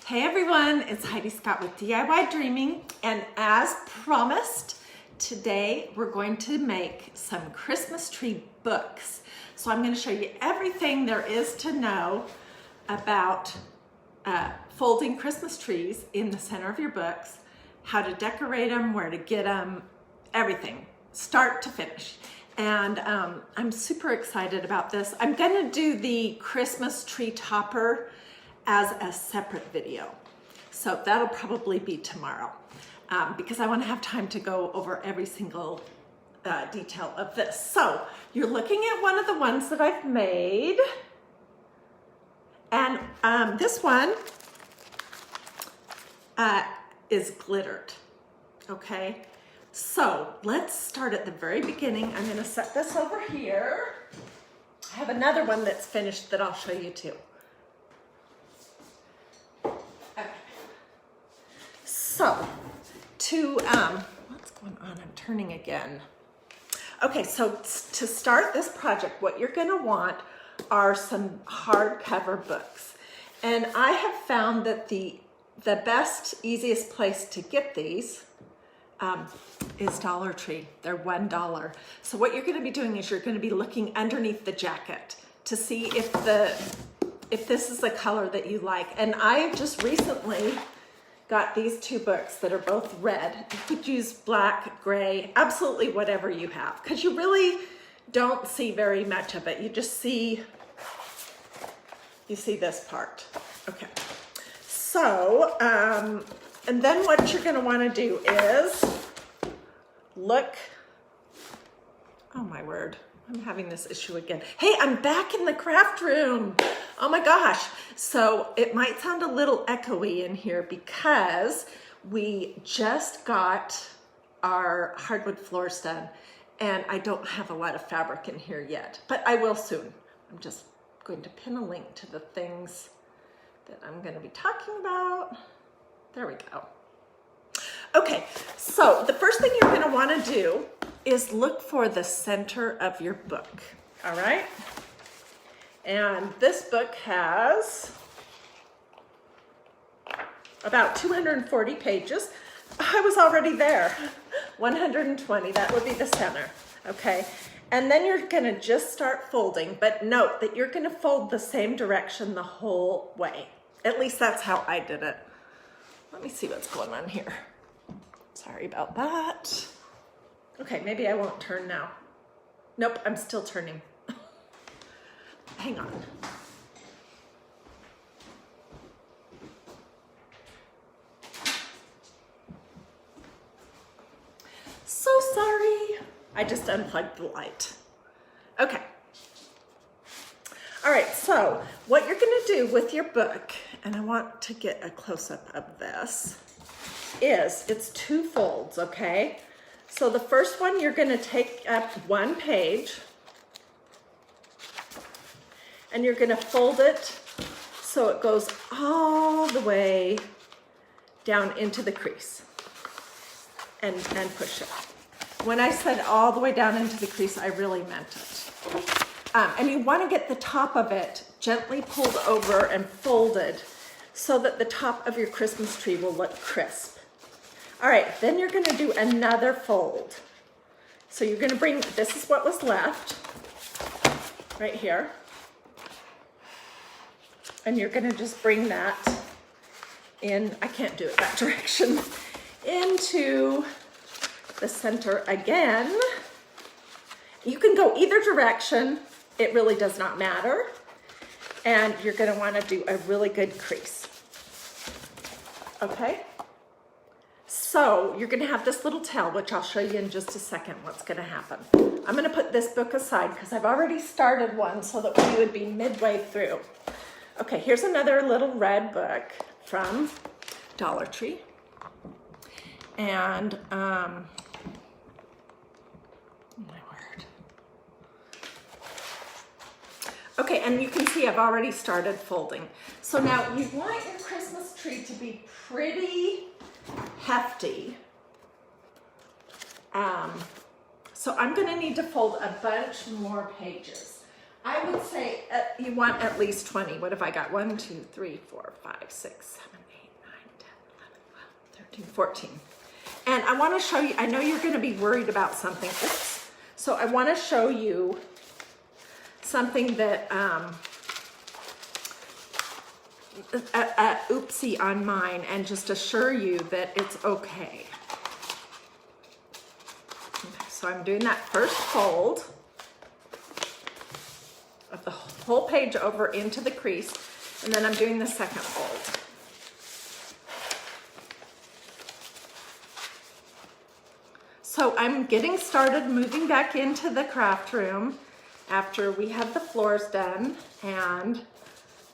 Hey everyone, it's Hiedi Scott with DIY and as promised, today we're going to make some Christmas tree books. So I'm going to show you everything there is to know about folding Christmas trees in the center of your books, how to decorate them, where to get them, everything, start to finish. And I'm super excited about this. I'm going to do the Christmas tree topper as a separate video. So that'll probably be tomorrow because I want to have time to go over every single detail of this. So you're looking at one of the ones that I've made. And this one is glittered, okay? So let's start at the very beginning. I'm gonna set this over here. I have another one that's finished that I'll show you too. Okay. So what's going on? I'm turning again. Okay, so to start this project, what you're gonna want are some hardcover books. And I have found that the best, easiest place to get these is Dollar Tree. They're $1. So what you're going to be doing is you're going to be looking underneath the jacket to see if this is the color that you like. And I just recently got these two books that are both red. You could use black, gray, absolutely whatever you have, because you really don't see very much of it. You just see, you see this part. Okay. So, and then what you're going to want to do is look, oh my word, I'm having this issue again. Hey, I'm back in the craft room. Oh my gosh. So it might sound a little echoey in here because we just got our hardwood floors done and I don't have a lot of fabric in here yet, but I will soon. I'm just going to pin a link to the things that I'm going to be talking about. There we go. Okay, so the first thing you're going to want to do is look for the center of your book, all right? And this book has about 240 pages. I was already there. 120, that would be the center, okay? And then you're going to just start folding, but note that you're going to fold the same direction the whole way. At least that's how I did it. Let me see what's going on here. Sorry about that. Okay, maybe I won't turn now. Nope, I'm still turning. Hang on. So sorry. I just unplugged the light. Okay. All right, so what you're gonna do with your book, and I want to get a close-up of this, is it's two folds, okay? So the first one, you're gonna take up one page and you're gonna fold it so it goes all the way down into the crease and push it. When I said all the way down into the crease, I really meant it. And you want to get the top of it gently pulled over and folded so that the top of your Christmas tree will look crisp. All right, then you're going to do another fold. So you're going to bring, this is what was left, right here. And you're going to just bring that in, I can't do it that direction, into the center again. You can go either direction. It really does not matter. And you're going to want to do a really good crease. Okay? So you're going to have this little tail, which I'll show you in just a second what's going to happen. I'm going to put this book aside because I've already started one so that we would be midway through. Okay, here's another little red book from Dollar Tree. And, oh my word. Okay, and you can see I've already started folding. So now you want your Christmas tree to be pretty hefty. So I'm going to need to fold a bunch more pages. I would say you want at least 20. What have I got? 1, 2, 3, 4, 5, 6, 7, 8, 13, 14. And I want to show you, I know you're going to be worried about something. Oops. So I want to show you something that, oopsie on mine, and just assure you that it's okay. Okay, so I'm doing that first fold of the whole page over into the crease, and then I'm doing the second fold. So I'm getting started moving back into the craft room after we have the floors done, and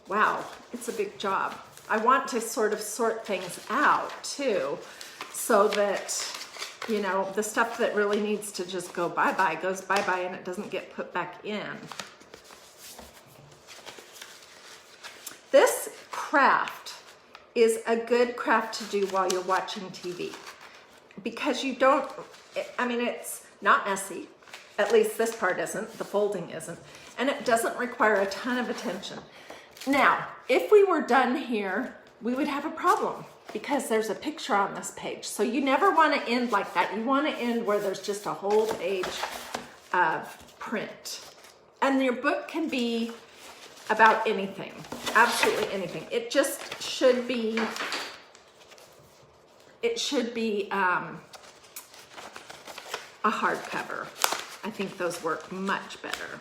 wow, it's a big job. I want to sort of sort things out too, so that, you know, the stuff that really needs to just go bye-bye goes bye-bye and it doesn't get put back in. This craft is a good craft to do while you're watching TV, because you don't, I mean, it's not messy. At least this part isn't, the folding isn't, and it doesn't require a ton of attention. Now, if we were done here, we would have a problem because there's a picture on this page. So you never want to end like that. You want to end where there's just a whole page of print. And your book can be about anything, absolutely anything. It just should be, a hardcover. I think those work much better.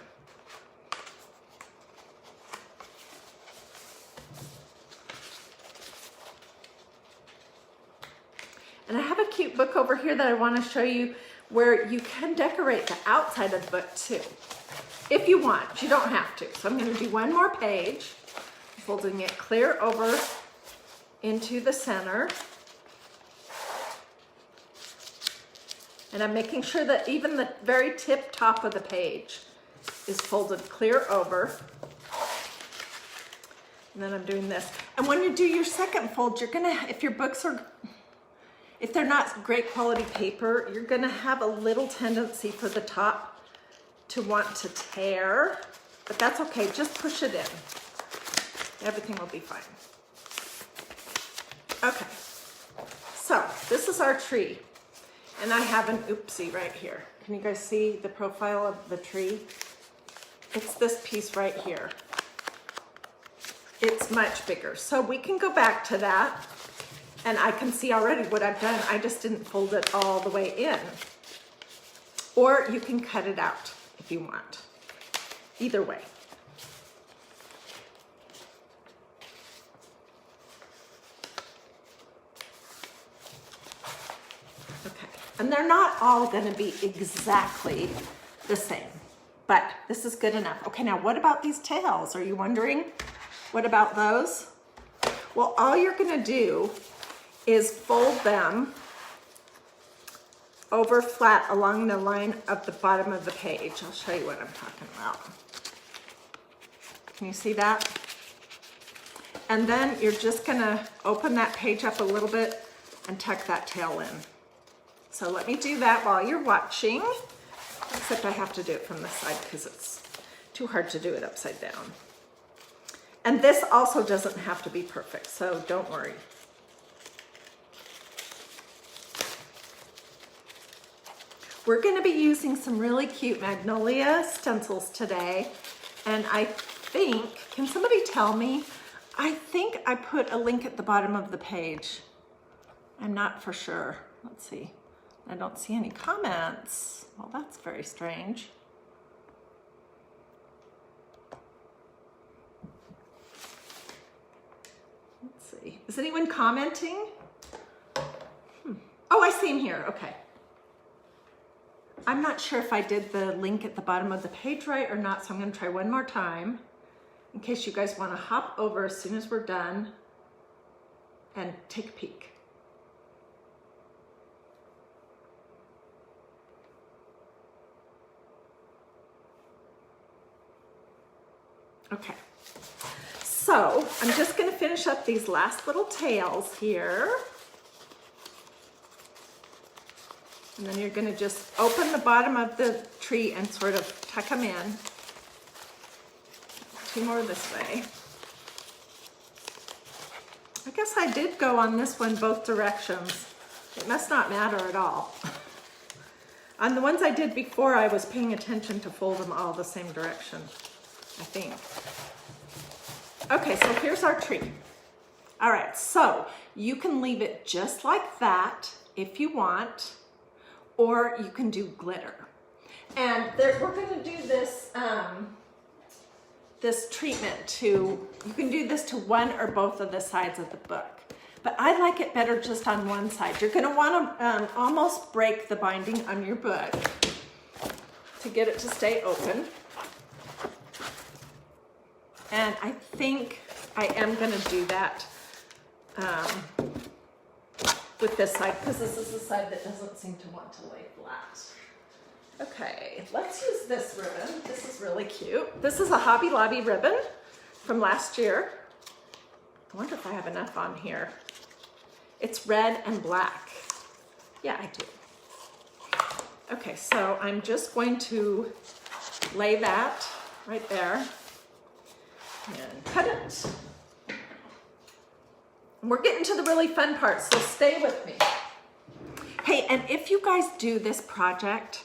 And I have a cute book over here that I want to show you where you can decorate the outside of the book too. If you want, you don't have to. So I'm going to do one more page, folding it clear over into the center. And I'm making sure that even the very tip top of the page is folded clear over. And then I'm doing this. And when you do your second fold, you're gonna, if your books are, if they're not great quality paper, you're gonna have a little tendency for the top to want to tear, but that's okay, just push it in. Everything will be fine. Okay, so this is our tree. And I have an oopsie right here. Can you guys see the profile of the tree? It's this piece right here. It's much bigger. So we can go back to that, and I can see already what I've done. I just didn't fold it all the way in. Or you can cut it out if you want. Either way. And they're not all going to be exactly the same, but this is good enough. Okay, now what about these tails? Are you wondering? What about those? Well, all you're going to do is fold them over flat along the line of the bottom of the page. I'll show you what I'm talking about. Can you see that? And then you're just going to open that page up a little bit and tuck that tail in. So let me do that while you're watching, except I have to do it from the side because it's too hard to do it upside down. And this also doesn't have to be perfect, so don't worry. We're going to be using some really cute Magnolia stencils today, and I think, can somebody tell me? I think I put a link at the bottom of the page. I'm not for sure. Let's see. I don't see any comments. Well, that's very strange. Let's see. Is anyone commenting? Oh, I see him here. Okay. I'm not sure if I did the link at the bottom of the page right or not, so I'm going to try one more time in case you guys want to hop over as soon as we're done and take a peek. Okay, so I'm just going to finish up these last little tails here. And then you're going to just open the bottom of the tree and sort of tuck them in. Two more this way. I guess I did go on this one both directions. It must not matter at all. On the ones I did before, I was paying attention to fold them all the same direction, I think. Okay, so here's our tree. All right, so you can leave it just like that if you want, or you can do glitter. And we're gonna do this, this treatment to, you can do this to one or both of the sides of the book. But I like it better just on one side. You're gonna wanna almost break the binding on your book to get it to stay open. And I think I am gonna do that with this side, because this is the side that doesn't seem to want to lay flat. Okay, let's use this ribbon. This is really cute. This is a Hobby Lobby ribbon from last year. I wonder if I have enough on here. It's red and black. Yeah, I do. Okay, so I'm just going to lay that right there and cut it. We're getting to the really fun part, so stay with me. Hey, and if you guys do this project,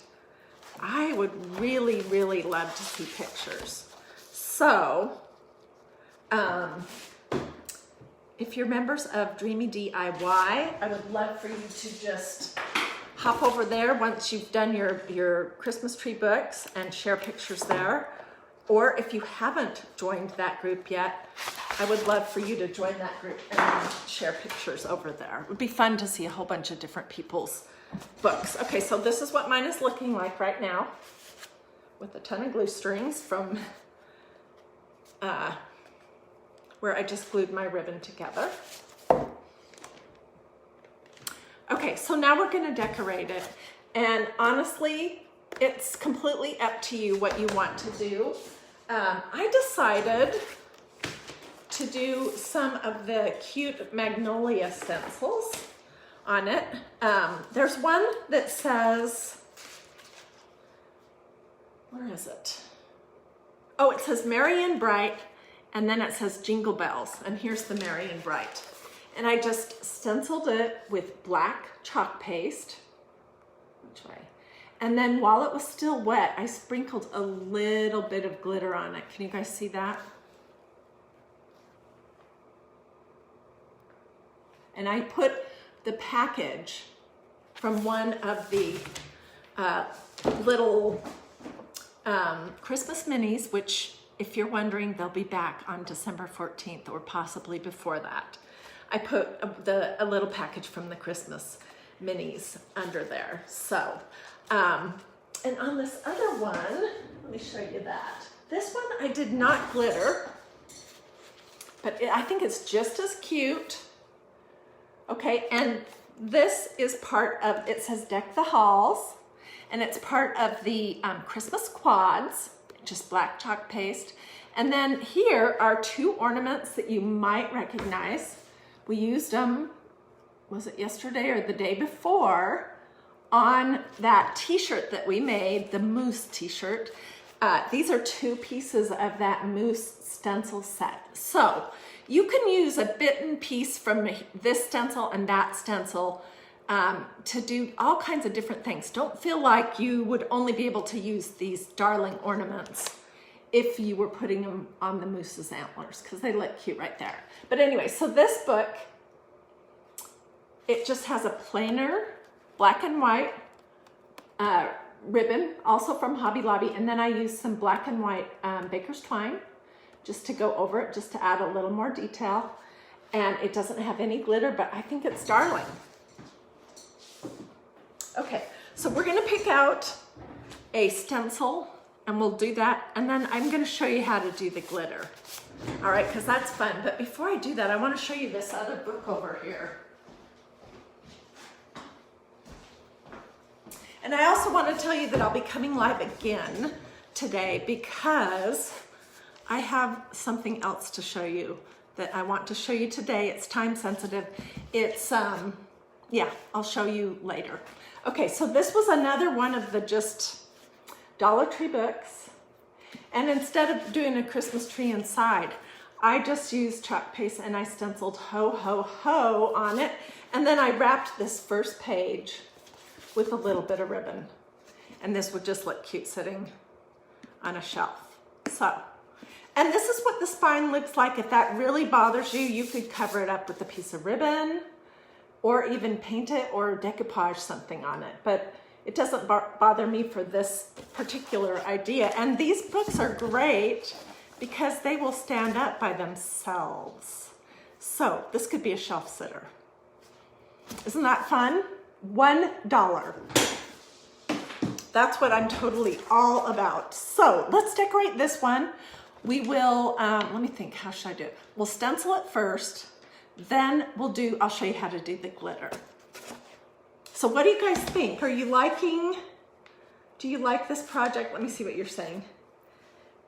I would really, really love to see pictures. So, if you're members of Dreamy DIY, I would love for you to just hop over there once you've done your Christmas tree books and share pictures there. Or if you haven't joined that group yet, I would love for you to join that group and share pictures over there. It would be fun to see a whole bunch of different people's books. Okay, so this is what mine is looking like right now with a ton of glue strings from where I just glued my ribbon together. Okay, so now we're gonna decorate it. And honestly, it's completely up to you what you want to do. I decided to do some of the cute Magnolia stencils on it. There's one that says, where is it? Oh, it says Merry and Bright, and then it says Jingle Bells, and here's the Merry and Bright. And I just stenciled it with black chalk paste. Which way? And then while it was still wet, I sprinkled a little bit of glitter on it. Can you guys see that? And I put the package from one of the little Christmas minis, which, if you're wondering, they'll be back on December 14th or possibly before that. I put a little package from the Christmas minis under there. So, and on this other one, let me show you that. This one I did not glitter, but I think it's just as cute. Okay, and this is part of, it says Deck the Halls, and it's part of the Christmas quads, just black chalk paste. And then here are two ornaments that you might recognize. We used them, was it yesterday or the day before, on that t-shirt that we made, the Moose t-shirt. These are two pieces of that Moose stencil set. So you can use a bit and piece from this stencil and that stencil to do all kinds of different things. Don't feel like you would only be able to use these darling ornaments if you were putting them on the moose's antlers, because they look cute right there. But anyway, so this book, it just has a plainer black and white ribbon, also from Hobby Lobby, and then I used some black and white baker's twine just to go over it, just to add a little more detail. And it doesn't have any glitter, but I think it's darling. Okay, so we're gonna pick out a stencil and we'll do that, and then I'm gonna show you how to do the glitter. All right, because that's fun. But before I do that, I wanna show you this other book over here. And I also want to tell you that I'll be coming live again today because I have something else to show you that I want to show you today. It's time sensitive. It's, yeah, I'll show you later. Okay, so this was another one of the just Dollar Tree books. And instead of doing a Christmas tree inside, I just used chalk paste and I stenciled ho, ho, ho on it. And then I wrapped this first page with a little bit of ribbon. And this would just look cute sitting on a shelf. So, and this is what the spine looks like. If that really bothers you, you could cover it up with a piece of ribbon or even paint it or decoupage something on it. But it doesn't bother me for this particular idea. And these books are great because they will stand up by themselves. So this could be a shelf sitter. Isn't that fun? $1. That's what I'm totally all about. So let's decorate this one. We will, let me think, how should I do it? We'll stencil it first, then I'll show you how to do the glitter. So what do you guys think? Do you like this project? Let me see what you're saying.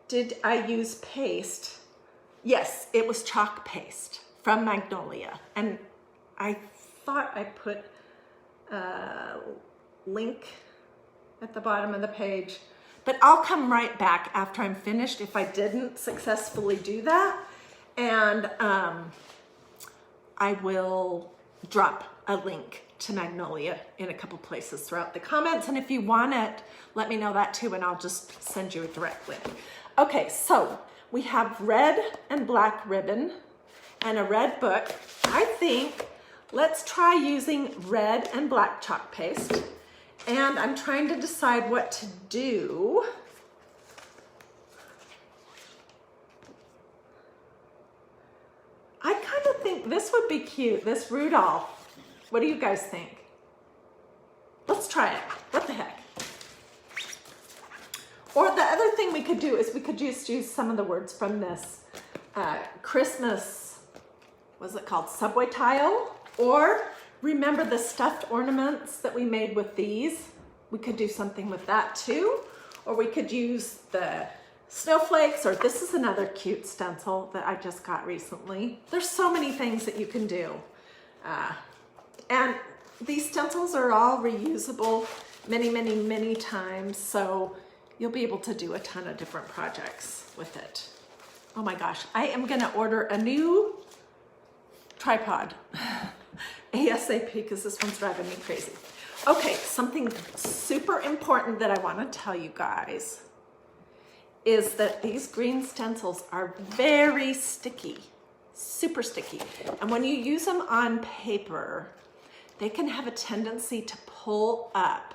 Did I use paste? Yes, it was chalk paste from Magnolia. And I thought I put a link at the bottom of the page, but I'll come right back after I'm finished if I didn't successfully do that. And I will drop a link to Magnolia in a couple places throughout the comments. And if you want it, let me know that too, and I'll just send you a direct link. Okay, so we have red and black ribbon and a red book. I think let's try using red and black chalk paste. And I'm trying to decide what to do. I kind of think this would be cute, this Rudolph. What do you guys think? Let's try it. What the heck? Or the other thing we could do is we could just use some of the words from this Christmas, what's it called? Subway tile. Or remember the stuffed ornaments that we made with these? We could do something with that too. Or we could use the snowflakes, or this is another cute stencil that I just got recently. There's so many things that you can do. And these stencils are all reusable many, many, many times. So you'll be able to do a ton of different projects with it. Oh my gosh, I am gonna order a new tripod ASAP because this one's driving me crazy. Okay, something super important that I wanna tell you guys is that these green stencils are very sticky, super sticky. And when you use them on paper, they can have a tendency to pull up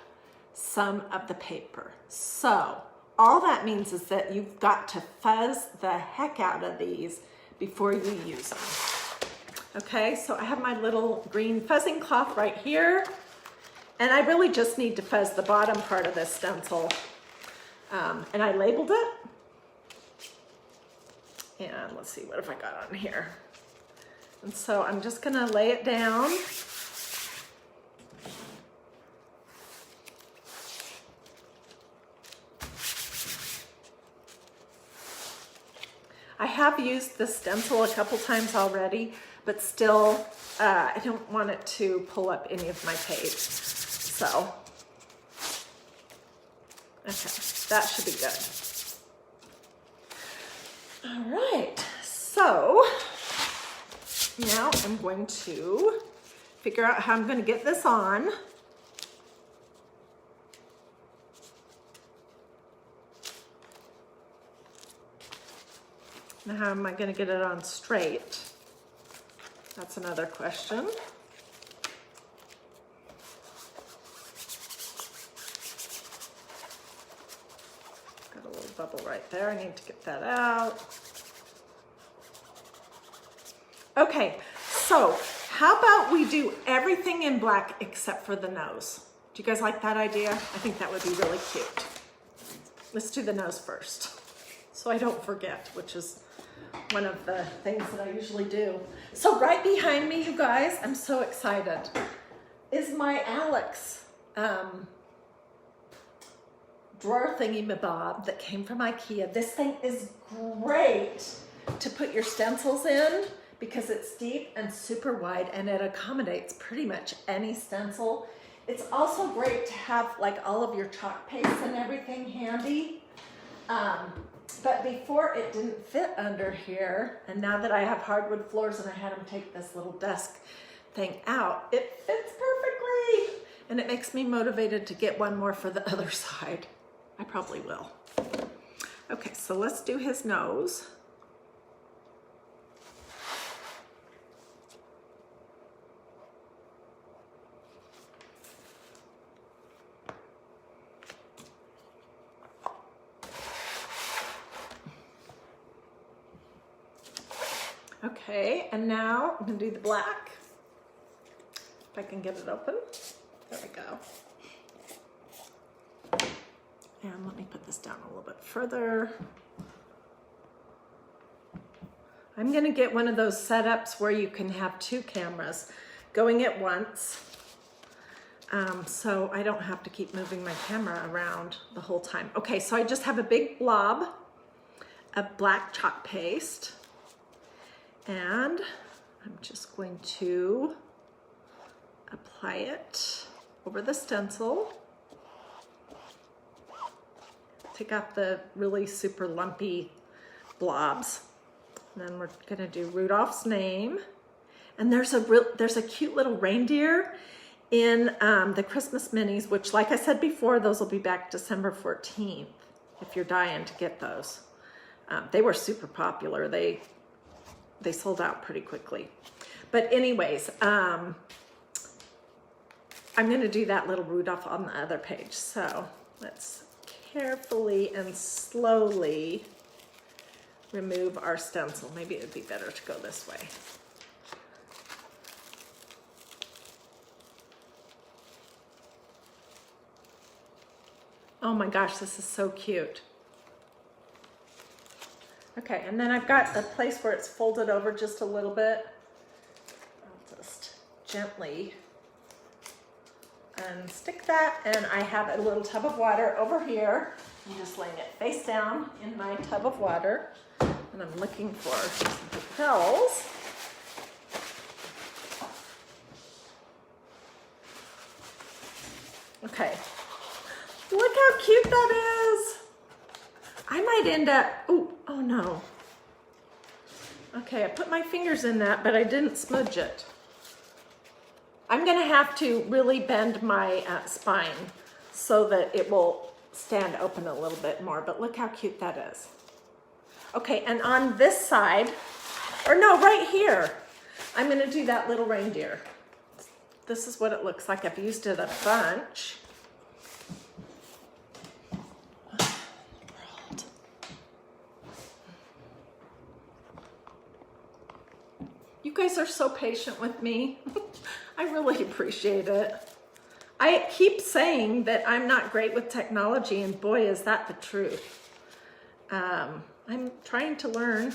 some of the paper. So all that means is that you've got to fuzz the heck out of these before you use them. Okay, so I have my little green fuzzing cloth right here. And I really just need to fuzz the bottom part of this stencil. And I labeled it. And let's see, what have I got on here? And so I'm just gonna lay it down. I have used this stencil a couple times already, but still, I don't want it to pull up any of my page. So, okay, that should be good. All right, so now I'm going to figure out how I'm going to get this on. Now, how am I going to get it on straight? That's another question. Got a little bubble right there. I need to get that out. Okay, so how about we do everything in black except for the nose? Do you guys like that idea? I think that would be really cute. Let's do the nose first, so I don't forget, which is one of the things that I usually do. So right behind me, you guys, I'm so excited, is my Alex drawer thingy-mabob that came from IKEA. This thing is great to put your stencils in because it's deep and super wide and it accommodates pretty much any stencil. It's also great to have like all of your chalk paste and everything handy. But before it didn't fit under here, and now that I have hardwood floors and I had them take this little desk thing out, it fits perfectly. And it makes me motivated to get one more for the other side. I probably will. Okay, so let's do his nose. Okay, and now I'm gonna do the black. If I can get it open. There we go. And let me put this down a little bit further. I'm gonna get one of those setups where you can have two cameras going at once. So I don't have to keep moving my camera around the whole time. Okay, so I just have a big blob of black chalk paste. And I'm just going to apply it over the stencil. Take out the really super lumpy blobs. And then we're gonna do Rudolph's name. And there's a cute little reindeer in the Christmas minis, which, like I said before, those will be back December 14th if you're dying to get those. They were super popular. They sold out pretty quickly. But anyways, I'm gonna do that little Rudolph on the other page. So let's carefully and slowly remove our stencil. Maybe it'd be better to go this way. Oh my gosh, this is so cute. Okay, and then I've got a place where it's folded over just a little bit. I'll just gently unstick that, and I have a little tub of water over here. I'm just laying it face down in my tub of water, and I'm looking for some petals. Okay, look how cute that is. I might end up, oh no. Okay, I put my fingers in that, but I didn't smudge it. I'm gonna have to really bend my spine so that it will stand open a little bit more, but look how cute that is. Okay, and on this side, or no, right here, I'm gonna do that little reindeer. This is what it looks like. I've used it a bunch. You guys are so patient with me. I really appreciate it. I keep saying that I'm not great with technology, and boy, is that the truth. I'm trying to learn.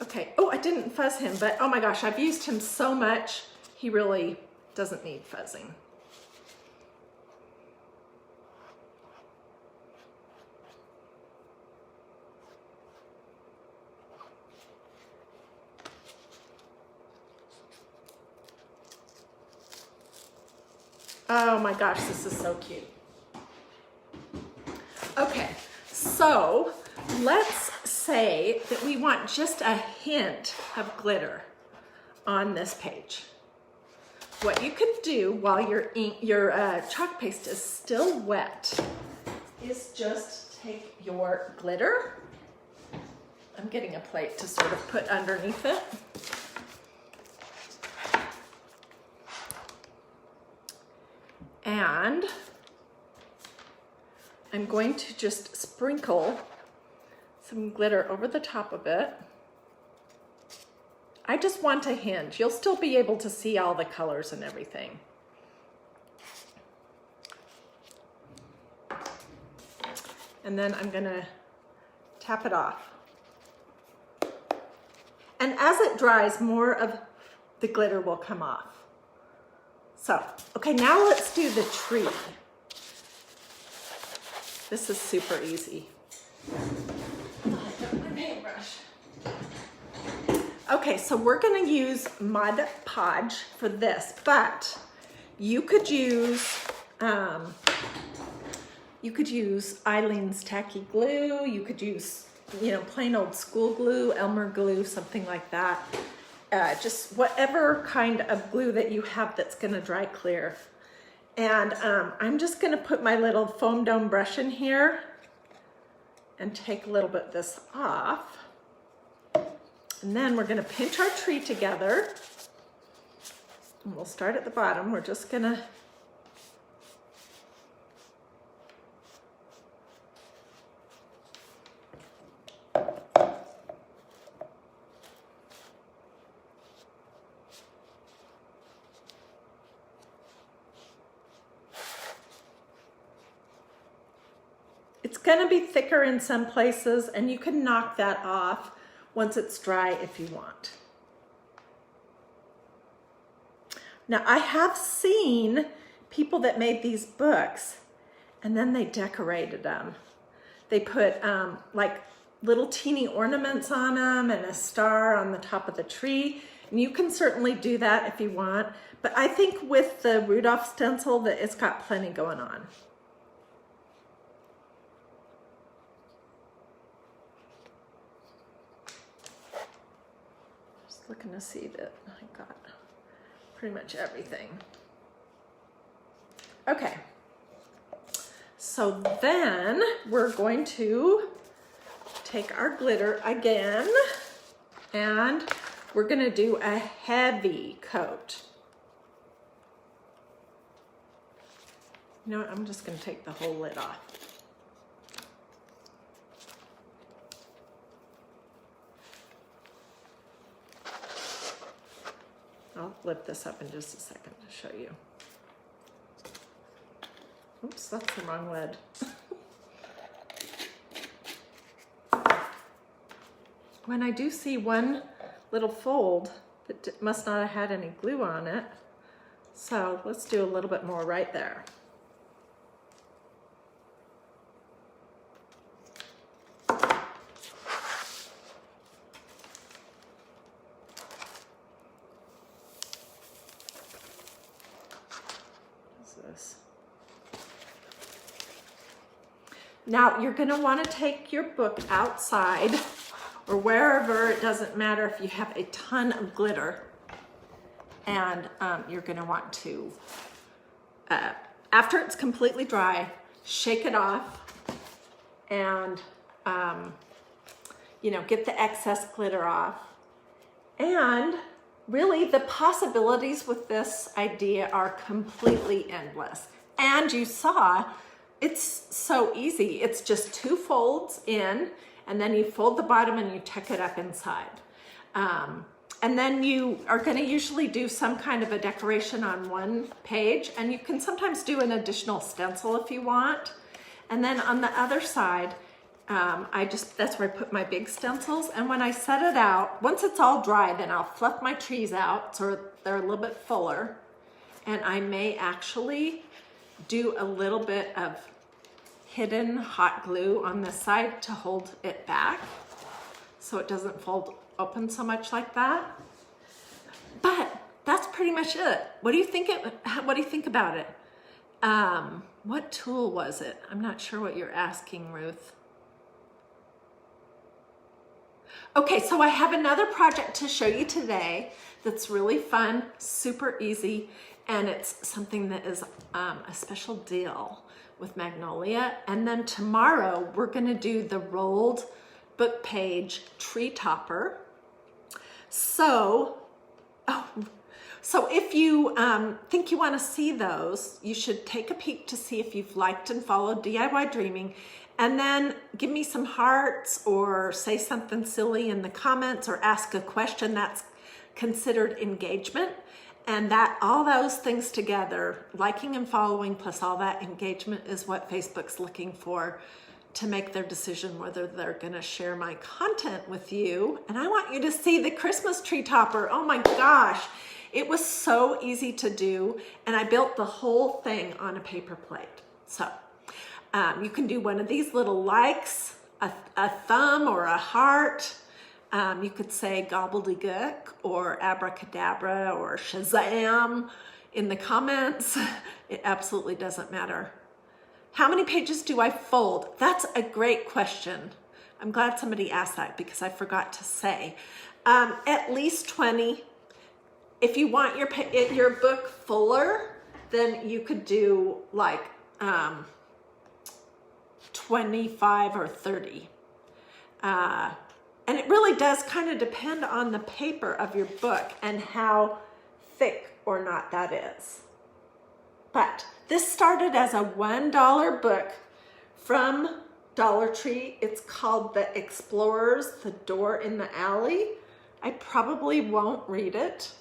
Okay, oh, I didn't fuzz him, but oh my gosh, I've used him so much, he really doesn't need fuzzing. Oh my gosh, this is so cute. Okay, so let's say that we want just a hint of glitter on this page. What you could do while your chalk paste is still wet is just take your glitter. I'm getting a plate to sort of put underneath it. And I'm going to just sprinkle some glitter over the top of it. I just want a hint. You'll still be able to see all the colors and everything. And then I'm gonna tap it off. And as it dries, more of the glitter will come off. So, okay, now let's do the tree. This is super easy. I've got my paintbrush. Okay, so we're gonna use Mod Podge for this, but you could use You could use Eileen's tacky glue. You could use, you know, plain old school glue, Elmer glue, something like that. Just whatever kind of glue that you have that's gonna dry clear. And I'm just gonna put my little foam dome brush in here and take a little bit of this off. And then we're gonna pinch our tree together. And we'll start at the bottom. We're just gonna it's gonna be thicker in some places, and you can knock that off once it's dry if you want. Now, I have seen people that made these books and then they decorated them. They put like little teeny ornaments on them and a star on the top of the tree. And you can certainly do that if you want. But I think with the Rudolph stencil that it's got plenty going on. Just looking to see that I got pretty much everything. Okay, so then we're going to take our glitter again and we're gonna do a heavy coat. You know what, I'm just gonna take the whole lid off. I'll lift this up in just a second to show you. Oops, that's the wrong lid. When I do see one little fold that must not have had any glue on it, so let's do a little bit more right there. Now you're going to want to take your book outside or wherever, it doesn't matter if you have a ton of glitter, and you're going to want to, after it's completely dry, shake it off and, you know, get the excess glitter off. And really the possibilities with this idea are completely endless. And you saw, it's so easy. It's just 2 folds in, and then you fold the bottom and you tuck it up inside. And then you are going to usually do some kind of a decoration on one page, and you can sometimes do an additional stencil if you want. And then on the other side, that's where I put my big stencils. And when I set it out, once it's all dry, then I'll fluff my trees out so they're a little bit fuller. And I may actually do a little bit of hidden hot glue on this side to hold it back so it doesn't fold open so much like that. But that's pretty much it. What do you think about it? What tool was it? I'm not sure what you're asking, Ruth. Okay, so I have another project to show you today that's really fun, super easy, and it's something that is a special deal with Magnolia. And then tomorrow we're gonna do the rolled book page tree topper. So if you think you wanna see those, you should take a peek to see if you've liked and followed DIY Dreaming, and then give me some hearts or say something silly in the comments or ask a question. That's considered engagement. And that all those things together, liking and following plus all that engagement, is what Facebook's looking for to make their decision whether they're gonna share my content with you. And I want you to see the Christmas tree topper. Oh my gosh, it was so easy to do. And I built the whole thing on a paper plate. So you can do one of these little likes, a thumb or a heart. You could say gobbledygook or abracadabra or Shazam in the comments. It absolutely doesn't matter. How many pages do I fold? That's a great question. I'm glad somebody asked that because I forgot to say. At least 20. If you want your book fuller, then you could do like 25 or 30. And it really does kind of depend on the paper of your book and how thick or not that is. But this started as a $1 book from Dollar Tree. It's called The Explorers, The Door in the Alley. I probably won't read it.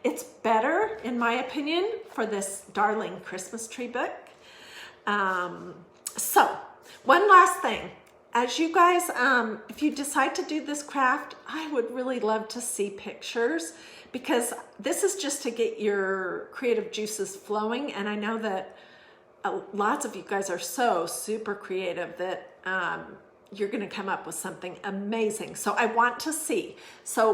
It's better, in my opinion, for this darling Christmas tree book. So, one last thing. As you guys, if you decide to do this craft, I would really love to see pictures because this is just to get your creative juices flowing. And I know that lots of you guys are so super creative that you're going to come up with something amazing. So I want to see. So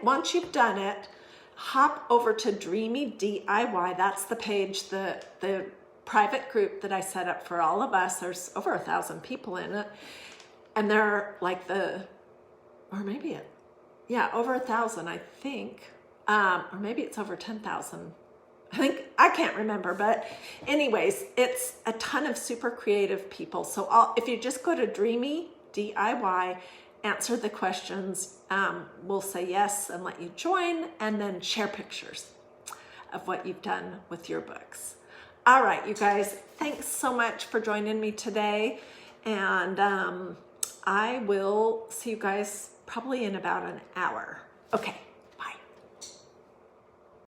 once you've done it, hop over to Dreamy DIY. That's the page, the private group that I set up for all of us. There's over 1,000 people in it. And they're like over 1,000, I think. Or maybe it's over 10,000. I can't remember, but anyways, it's a ton of super creative people. So if you just go to Dreamy DIY, answer the questions, we'll say yes and let you join, and then share pictures of what you've done with your books. All right, you guys, thanks so much for joining me today. And I will see you guys probably in about an hour. Okay,